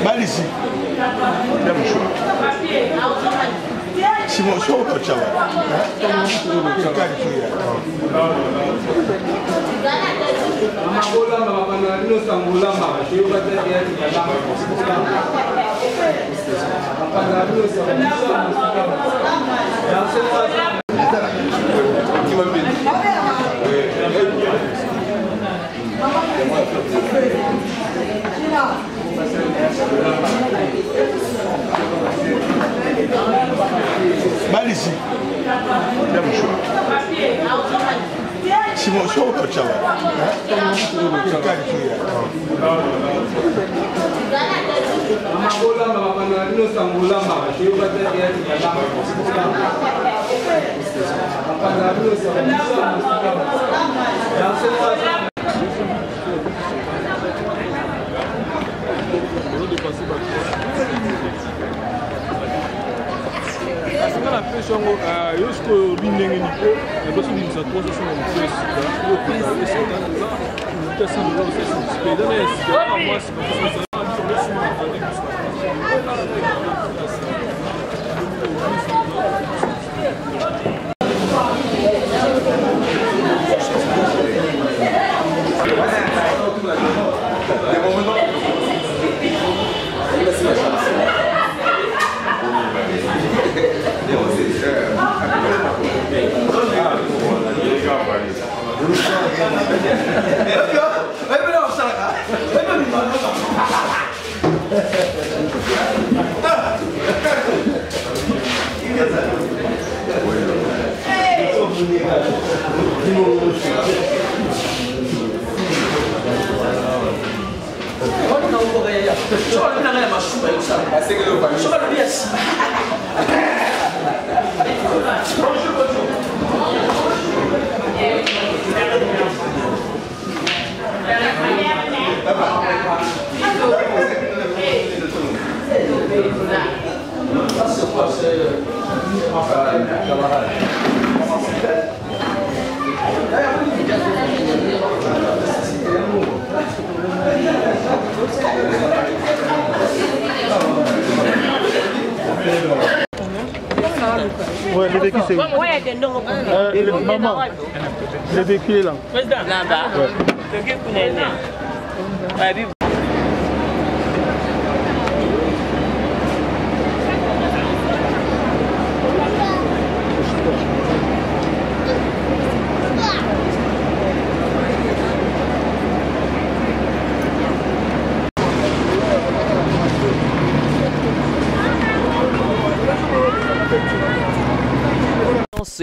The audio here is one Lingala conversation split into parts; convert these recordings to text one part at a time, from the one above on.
Malisi. Simon show ko chawa. Malisi. Simon show ko chawa. La pression jusqu'au ligne Ouais, le véhicule c'est où? Maman, le véhicule est là. Là-bas. Ouais.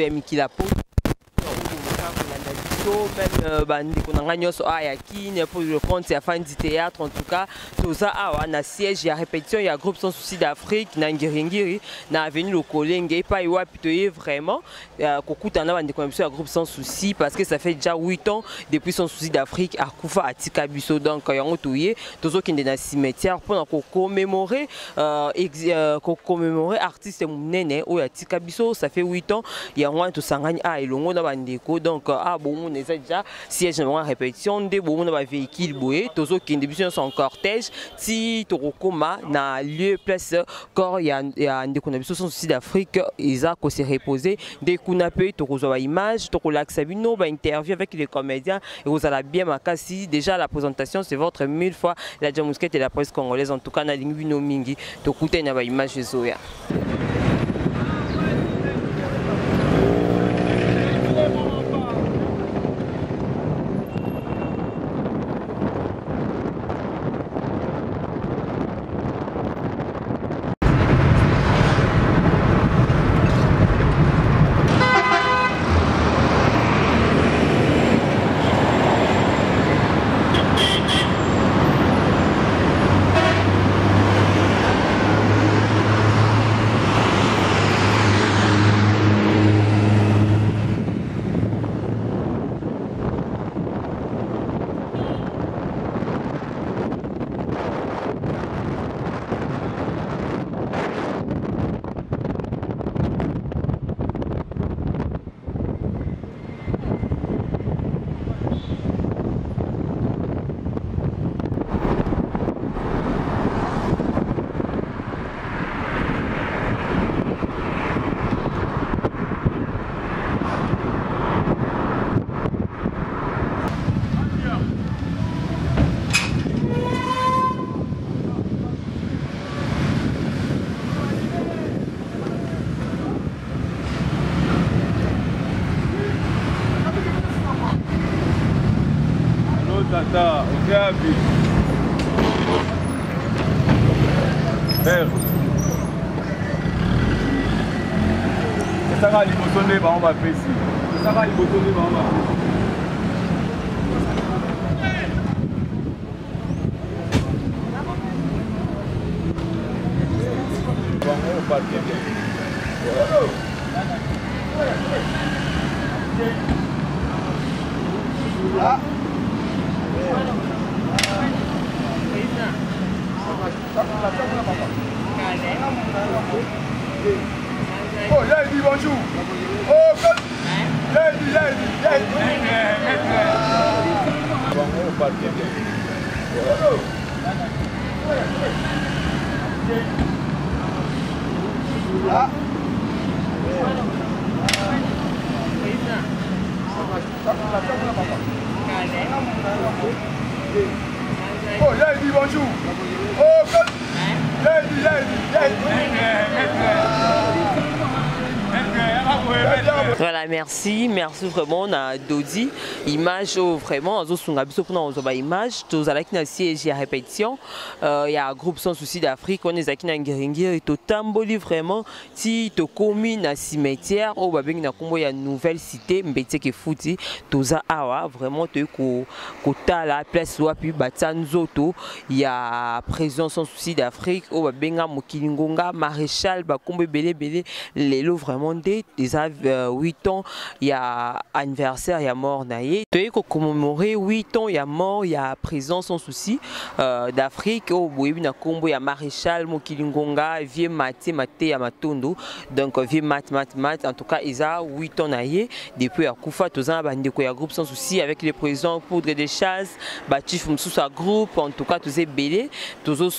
ya mikila po même bandeko na nga nyonso aya kine pour le compte ya fan du théâtre en tout cas toza awa na siège ya répétition ya groupe Sans Souci d'Afrique na Ngiringiri na avenue Lokolenge epai wapi toye vraiment kokutana bandeko na biso ya groupe Sans Souci parce que ça fait déjà 8 ans depuis Sans Souci d'Afrique akufa atika biso donc yango toye tozokende na cimetière pour commémorer artiste munene oyo atika biso ça fait 8 ans yango tosangani a elongo na bandeko donc bon déjà siège na répétition de bon na véhicule boé tozo kende biso en cortège ti torokoma na lieu place corps ya ndeko na biso Sans Souci d'Afrique isa ko se reposer de kuna pe tokozwa image tokolakisa bino ba interview avec les comédiens et vous allez bien makasi déjà la présentation c'est votre 1000 fois la Jamousquette et la presse congolaise en tout cas na lingi bino mingi tokute na ba image zoya. Ça va les boutons on va faire ici. Ça va les boutons on va faire. Oh, lady, bonjour. Oh, lady. Oh, lady, bonjour. Oh, Voilà, merci vraiment na Dodi image vraiment azo sunga biso pour na image tous à la qui na siège à répétition il y a un groupe sans souci d'Afrique on est aquí na Ngiringiri to tamboli vraiment ti to commis na cimetière au babeng na kombo ya nouvelle cité mbeteke futi toza awa vraiment te ko tala place wa puis batanzoto il y a présence sans souci d'Afrique au babenga mokilingonga maréchal ba kombo belé lelo vraiment des 8 ans il y a anniversaire il y a mort naïe tu ko commémorer 8 ans il y a mort il y a présence sans souci d'Afrique au boyebi na kombo ya maréchal mokilingonga vieux maté ya matondo donc vieux mat en tout cas ils a 8 ans naïe depuis à Koufa tozana bandeko ya groupe sans souci avec les présents poudre de chasse batif mususa groupe en tout cas tozé belé tozo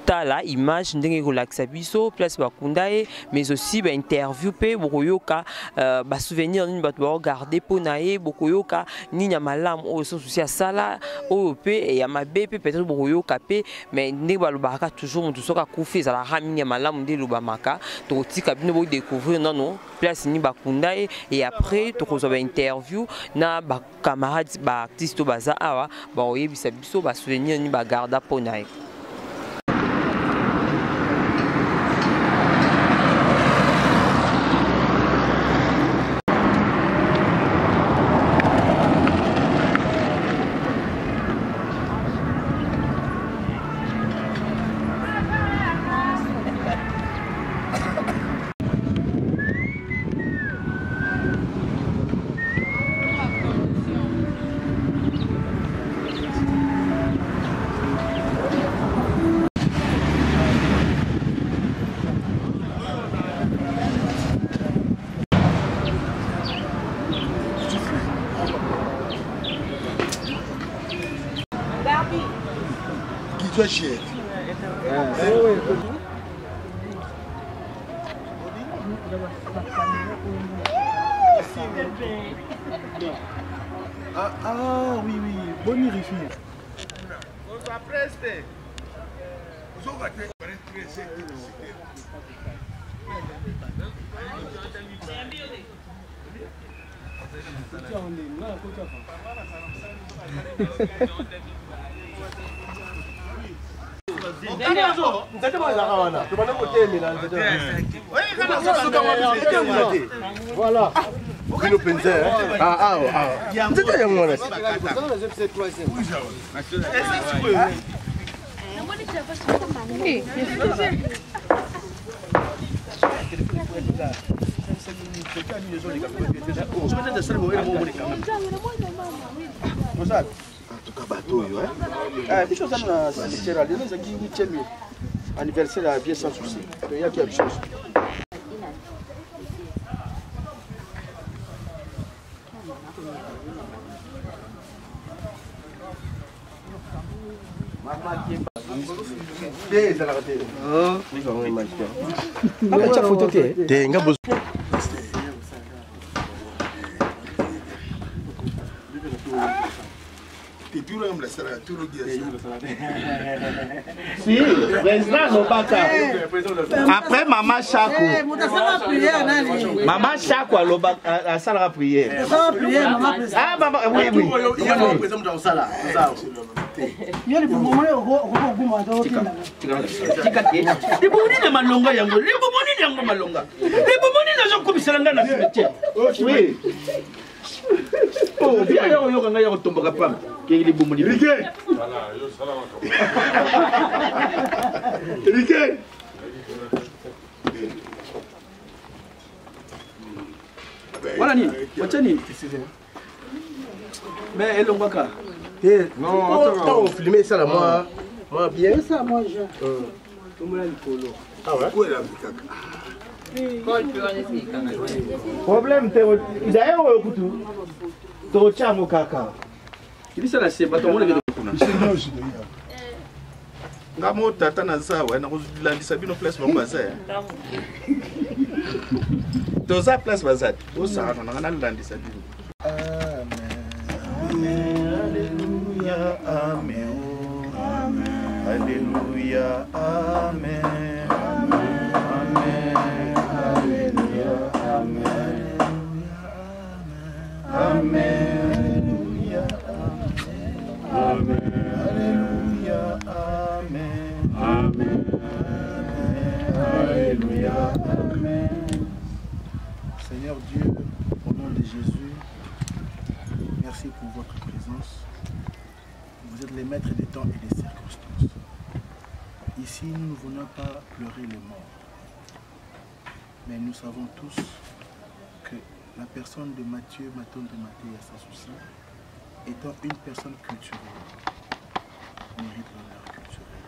tala image ndenge relaxa biso place bakundae mais aussi ba interview pe bokoyoka ba souvenir ni bato ba regarder ponaye bokoyoka ni nya malam o sans souci sala o pe et ya mabe pe peut-être bokoyoka pe mais ndenge ba lobaka toujours mutu soka kufi za la rami ya malam nde lobamaka to tika bino bo découvrir non place ni bakundae et après to kozo ba interview na ba camarades ba artiste baza awa ba oyebisa biso ba souvenir ni ba garda ponaye. Shit. Ah oui, bonne irrifie. Voilà. Anniversaire à vie sans souci. Il y a quelque chose. Si, après Maman Chako. Maman Chako a salle prière. Ah, maman, oui. Yo le bomoni okokuma to okenda. Tika te. Le bomoni na malonga yango. Le bomoni yango malonga. Le bomoni na zo komisalanga na cimetière. Oui. Oh, bien yo kanga yo tomboka pam. Ke le bomoni. Rike. Voilà, yo salama ka. Rike. Voilà ni. Wachani. Mais elle on va ka. Non, attends, on filmait ça là, moi bien. C'est ça, moi, je. Ah ouais? Problème, d'ailleurs, tu as mon caca. Il ça la c'est pas ton monde. Ngamo tata na sawa na kuzilandisa bino place mambaza. Toza place bazat. Osana na nalandisa bino. Alléluia, amen. Alléluia, amen. Amen. Alléluia, amen. Alléluia, amen. Amen. Alléluia, amen. Amen. Alléluia, amen. Seigneur Dieu, au nom de Jésus, merci pour votre présence. Vous êtes les maîtres des temps et des circonstances. Ici, nous ne venons pas pleurer les morts. Mais nous savons tous que la personne de Mathieu, Maton de Maté à sa souci, étant une personne culturelle, mérite l'honneur culturel.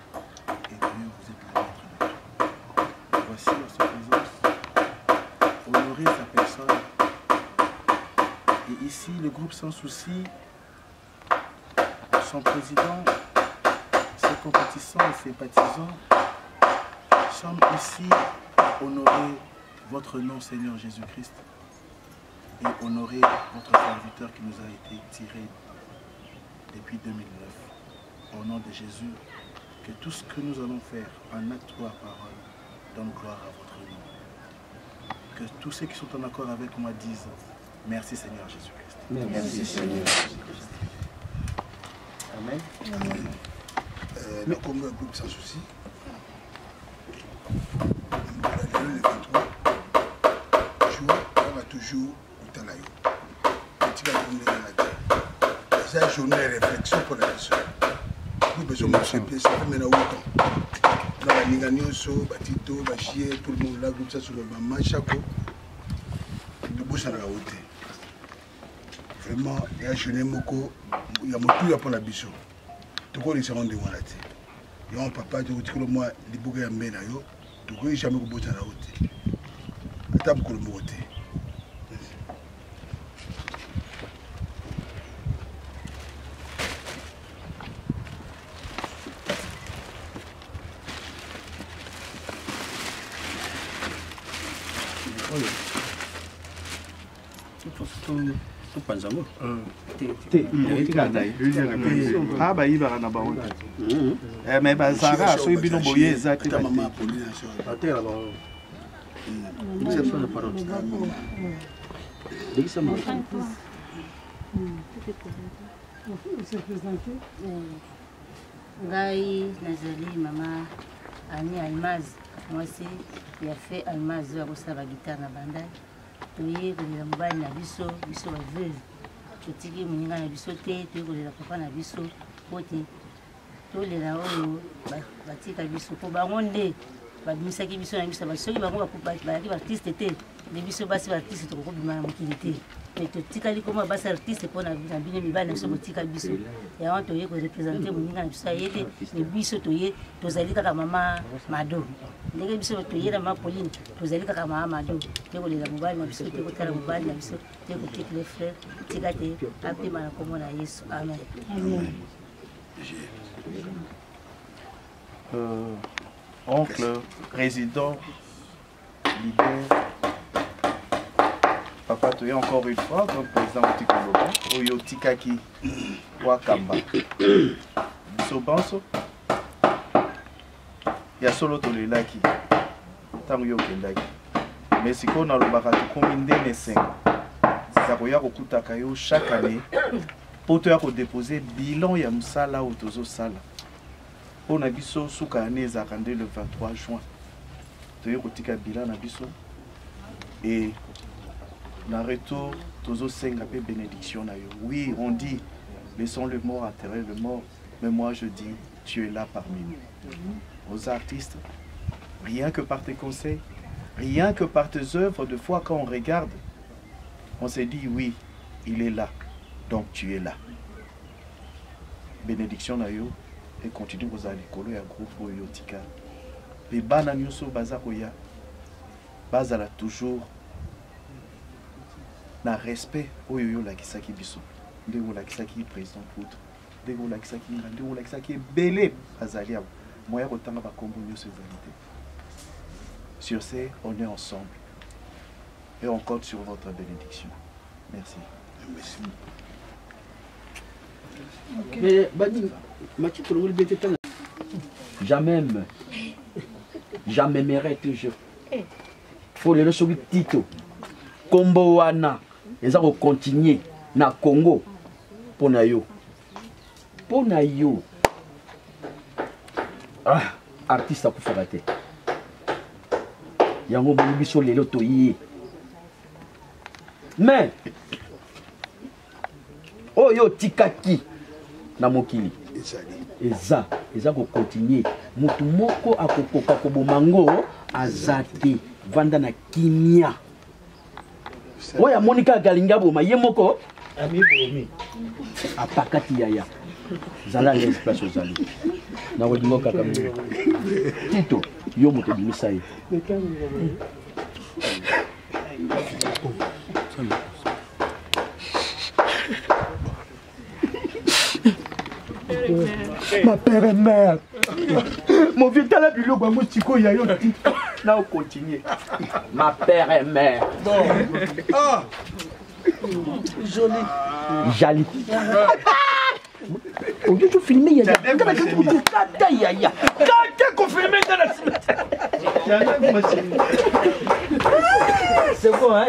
Et Dieu, vous êtes le maître de tout. Voici en sa présence, honorer sa personne. Et ici, le groupe Sans Souci, son président, ses compétissants et ses sympathisants sommes ici pour honorer votre nom, Seigneur Jésus-Christ, et honorer votre serviteur qui nous a été tiré depuis 2009. Au nom de Jésus, que tout ce que nous allons faire en acte ou en parole donne gloire à votre nom. Que tous ceux qui sont en accord avec moi disent merci Seigneur Jésus-Christ. Merci Seigneur Jésus-Christ. Amen. Le Congo est groupe Sans Souci. Le 23 juin, on va toujours au Talayo. C'est une journée de réflexion pour la nation. Nous besoin de se pieds, ça fait maintenant 8 ans. Dans la Niganioso, Batito, Bachie, tout le monde là, groupe ça sur le Maman, Chaco. Nous bossons à la hauteur. Vraiment, il y a un jeune moko, il y a tout pour la biso. Tout le monde est rendu à la tête. Il y a un papa qui dit que moi, les bouquets à mener, tout le monde est jamais bossé à la hauteur. Attends pour le mot. Ah bah il va en avoir. Mais bah ça va, soit il bino boyer exactement. Ngai nazali mama Ani Almaz, moi c'est il a fait Almaz à la guitare na banda. Toye kolela mobali na biso biso baveuve totiki moninga na biso te toye kolela papa na biso po te tolela oyo batika biso po bango nde babimisaki biso na biso soki bango bayaki baartiste te nde biso basi baartiste tokokobima na mokili te me totikali koma basi artiste mpo na bino mibali na biso botikali biso yango toye korepresente moninga na biso aye te me biso toye tozali kaka mama Mado ndenge biso toye na mama Pauline tozali kaka mama Mado te kolela mobali na biso te kotala mobali na biso te kotika les frères tika te apema na kombo na Yesu amen. Oncle, président, leader, papa, tu es encore une fois, donc président du Tikoloba, Oyo Tikaki, Wakamba, Bisobanso, il y a solo Tolelaki, Tanguyo Kendaki, mais si on a le barato combien de 5, ça voyage au Kutakayo chaque année pour te déposer bilan ya musala ou tozo sala. On a biso souka année zakande le 23 juin. Tu as bilan na biso et na retour tozo senga pe bénédiction na yo. Oui, on dit laissons le mort enterrer le mort, mais moi je dis tu es là parmi nous. Aux artistes, rien que par tes conseils, rien que par tes œuvres, de fois quand on regarde, on s'est dit oui, il est là, donc tu es là. Bénédiction na yo et continue aux alikolo ya groupe yotika. Les bana nyuso bazakoya bazala toujours na respect oyo la kisaki biso. Ndeko la kisaki président Poutre. Ndeko la kisaki ndeko la kisaki belé bazalia. Moya kotanga ba kombo nyuso ezalité. Sur ce, on est ensemble. Et on compte sur votre bénédiction. Merci. Merci. Mais jamais, jamais m'aimerai toujours. Faut les leçons Tito. Combo wana, ils ont continué na Congo pour nayo. Pour nayo. Ah, artiste à Koufagate. Yango biso lelo toyé. Mais oh yo tikaki na mokili eza ko continuer mutu moko akokoka kobomango azate vanda na kimia oya Monica galinga boma ye moko ami bomi apakati yaya zala l'espace ozali na wodingo kaka Tito yo moto bimisaye Ma père et mère. Mon vieux talent du logo, moi, Chico, il y a eu un petit. Là, on continue. Ma père et mère. Ah! Joli. Jali. Au lieu de filmer, il y a des c'est bon, hein?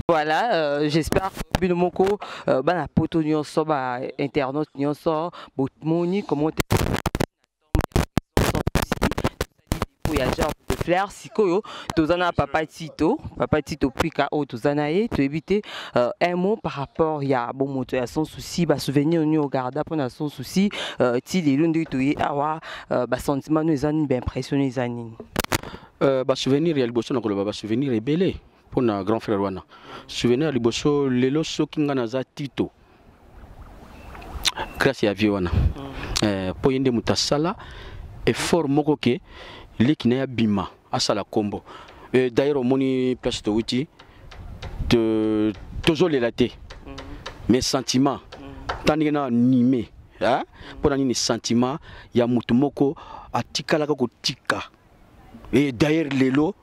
Voilà, j'espère que Binomoko, la poto nyonso, internaute nyonso, moni comment voyageurs de fleurs, sikoyo, tozana papa Tito Prika o tozana e, to éviter un mot par rapport ya bon moto ya son souci, ba souvenir ni au garda pour na son souci, ti les lundi to y awa, ba sentiment nous zani ben impressionné zani. Ba souvenir ya liboso na koloba ba souvenir ebele pour na grand frère wana. Souvenir liboso lelo sokinga na za Tito. Grâce ya vie wana. Po yende mutasala effort moko ke leki na ya bima asala kombo. D'ailleurs au moni place to witi de tozo lelate. Mes sentiments tandis na animé hein pour nani sentiments ya mutu moko atikala ko tika. Et d'ailleurs lelo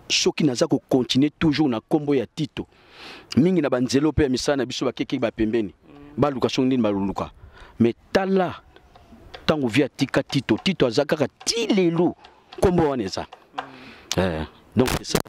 soki naza ko continuer toujours na kombo ya Tito. Mingi na banzelo pe misana biso bakeke ba pembeni. Ba luka songi ba luluka. Mais tala tango via tika Tito azaka ti lelo kombo waneza. Donc c'est ça.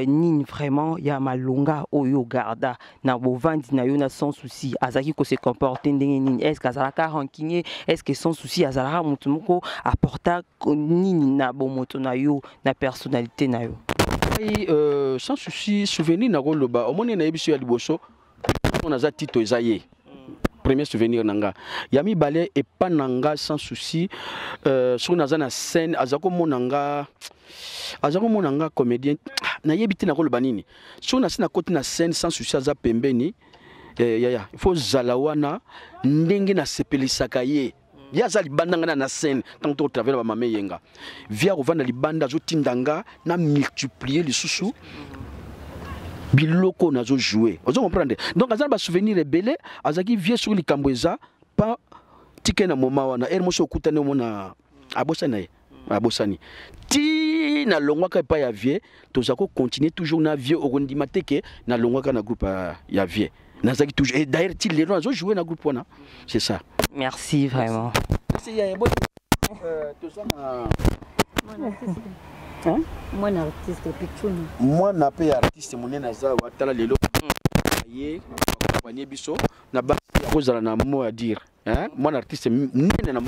Ni vraiment ya malonga oyo garda na bovandi na yo na sans souci azaki ko se comporter ndenge nini est-ce qu'azalaka rancunier est-ce que sans souci azalaka mutu moko apporta nini na bomoto na yo na personnalité na yo sans souci souvenir na goloba omoni na yebiso ya liboso on aza Tito ezaye premier souvenir nanga yami balé et pas nanga sans souci sur na scène azako monanga comédien na yebiti na koloba nini sur na côté na scène sans souci aza pembeni il faut zalawana ndenge na sepelisaka ye ya za libanda na scène tant to travers ba mame yenga via rovana libanda zo tindanga na multiplier les sous biloko nazo jouer ozo comprendre donc azali ba souvenir rebelle azaki vieux sur likambweza pas tike na moma wana moso okutane mona abosani ti na longwaka pa ya vieux tozako continuer toujours na vieux okondima teke na longwaka na groupe ya vieux nazaki toujours et d'ailleurs ti lero nazo jouer na groupe wana c'est ça. Merci vraiment. Merci ya bon Moi artiste pichuni. Moi na pe artiste monena za watala lelo ye accompagner biso na ba kozala na mot à dire hein moi artiste nene na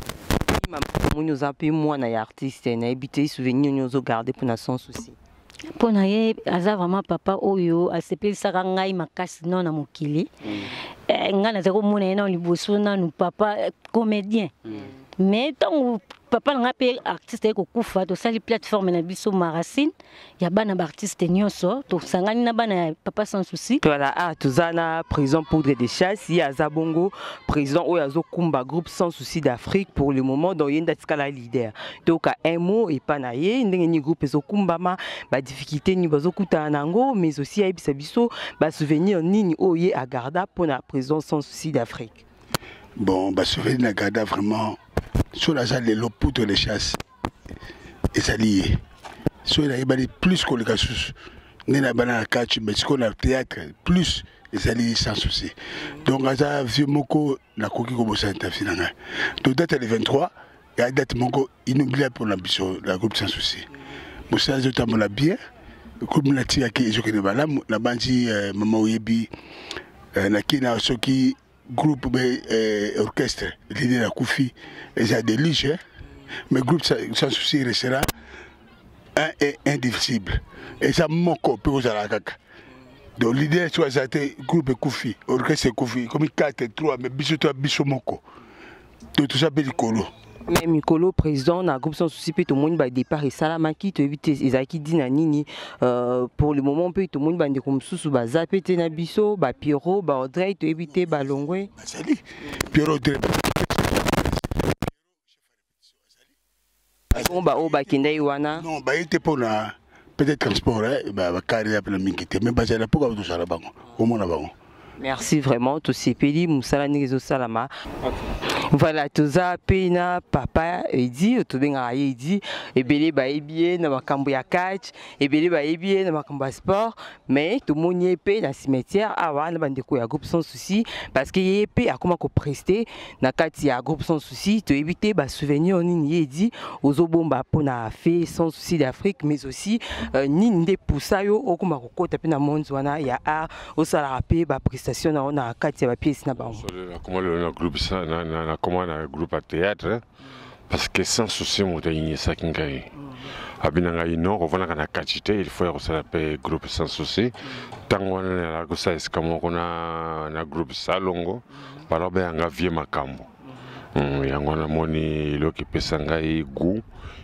Nous appelons moi un artiste, na habité souvenir nous au garder pour sans souci. Pour naie aza vraiment papa oyo asepeli saka ngai makasi non na mokili. Ngana zako mona na liboso na nu papa comédien. Mais tant papa nga pe artiste ko kufa to sali plateforme na biso Maracine ya bana ba artiste nyonso to sangani na bana papa sans souci. Voilà tuzana président Poudre de Chasse ya Zabongo président oyazo kumba groupe sans souci d'Afrique pour le moment dans yenda tikala leader. Donc un mot et pas naie ndenge ni groupe zo kumbama ba difficulté ni bazo kuta nango mais aussi ayebisa biso ba souvenir nini oye à garda pour la président sans souci d'Afrique. Bon ba souvenir na garda vraiment sur la salle de l'Poudre de Chasse et ça lié sur la ibali plus que le casus nena bana catch mais ce qu'on a théâtre plus et ça lié sans souci donc ça vieux moko na koki ko bossa interfinanga donc date le 23 et à date moko inoubliable pour l'ambition la groupe sans souci bossa je tambola bien comme la tia qui je connais bala na bandi maman oyebi na kina soki groupe orchestre l'idée de la Koufi et ça délige mais groupe sans souci restera un et indivisible et ça moko peut aux alakaka donc l'idée soit ça groupe Koufi orchestre Koufi comme 4 3 mais biso moko tout ça peut colo mais Mikolo président na groupe sans souci peut tout le monde ba départ et salamaki to éviter ezaki dina nini pour le moment peut tout le monde ba ndeko msusu ba zapete na biso ba Pierrot ba Audrey to éviter ba Longwe sali Pierrot on ba o ba kenda iwana non ba était pour la peut-être transport ba carrière pour la mingité mais ba ça pour tout ça là bango au moins là bango. Merci vraiment tous ces pays musala nizo salama. Voilà toza pena papa edi to benga edi ebele ba ebie na makambo ya catch ebele ba ebie na makambo ya sport mais to moni pe na cimetière awa na bandeko ya groupe sans souci parce que yep akoma ko prester na kati ya groupe sans souci to éviter ba souvenir nini edi ozobomba pona fait sans souci d'Afrique mais aussi nini de poussa yo okoma ko kota pe na monde wana ya art osala pe ba prestation na kati ya ba pièce na bango. Comment le groupe ça na comment un groupe à théâtre parce que sans souci mon dernier ça qui gagne abinanga ino rovana kana kachite il faut ça le groupe sans souci tant on a la ça est comme on a na groupe salongo alors ben anga vie makambo yango na moni lo ki pesanga i goût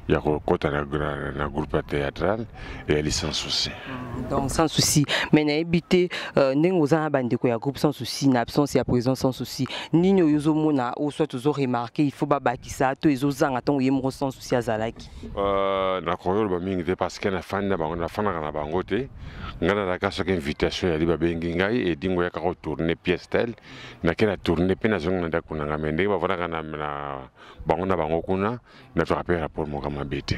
ya kokota na groupe théâtral et elle sans souci. Donc sans souci mais na habité ndenge oza bandeko ya groupe sans souci na absence ya présence sans souci nini yozo mona ou soit toujours remarqué il faut babakisa to ezozanga ton yemo sans souci azalaki na koyo ba mingi parce que na fan na bango na fana na bango te ngana la kaso ke invitation ya liba bengi ngai et dingo ya ka tourner pièce tel na kena tourner pe na zonga na kuna ngamende ba vona na bango na bango kuna na to rappel rapport mo kama bete.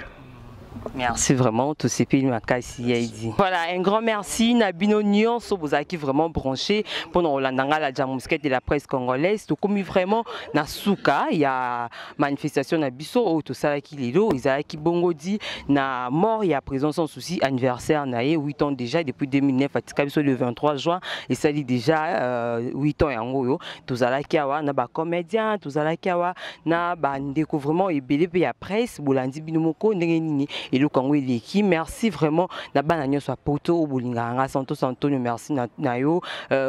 Merci vraiment tous ces pays makasi yaidi. Voilà un grand merci Nabino Nyon Sobozaki vraiment branché pendant Olandanga la Jamusket de la presse congolaise tout comme vraiment na suka il y a manifestation na biso au tout ça qui lelo Isaki Bongo dit na mort il y a présence sans souci anniversaire na 8 ans déjà depuis 2009 à biso le 23 juin et ça dit déjà 8 ans yango yo tout ça qui awa na ba comédien tout ça qui awa na ba ndeko vraiment ebele pe ya presse bolandi binomoko ndenge nini et le Congo eleki. Merci vraiment na bana nyonso poto bolinganga Santos Antonio, merci na yo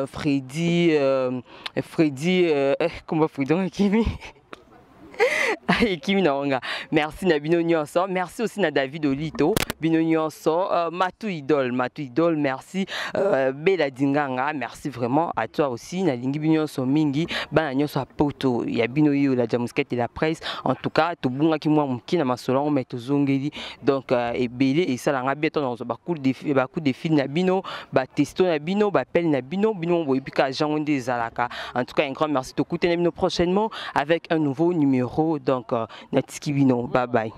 Freddy comment Freddy Kimi Kimi Naonga. Merci na bino nyonso. Merci aussi na David Olito bino nyonso. Matu Idol, merci. Bela Dinganga, merci vraiment à toi aussi. Na lingi bino nyonso mingi bana nyonso poto ya bino yo la jamusquette et la presse. En tout cas to bunga ki mwa muki na masolon mais to zongeli donc ebele et ça langa beto na ba coup de fil na bino ba testo na bino ba pel na bino boy bika jangonde zalaka. En tout cas un grand merci to écoutez prochainement avec un nouveau numéro. Donc, Natski Bino, bye bye.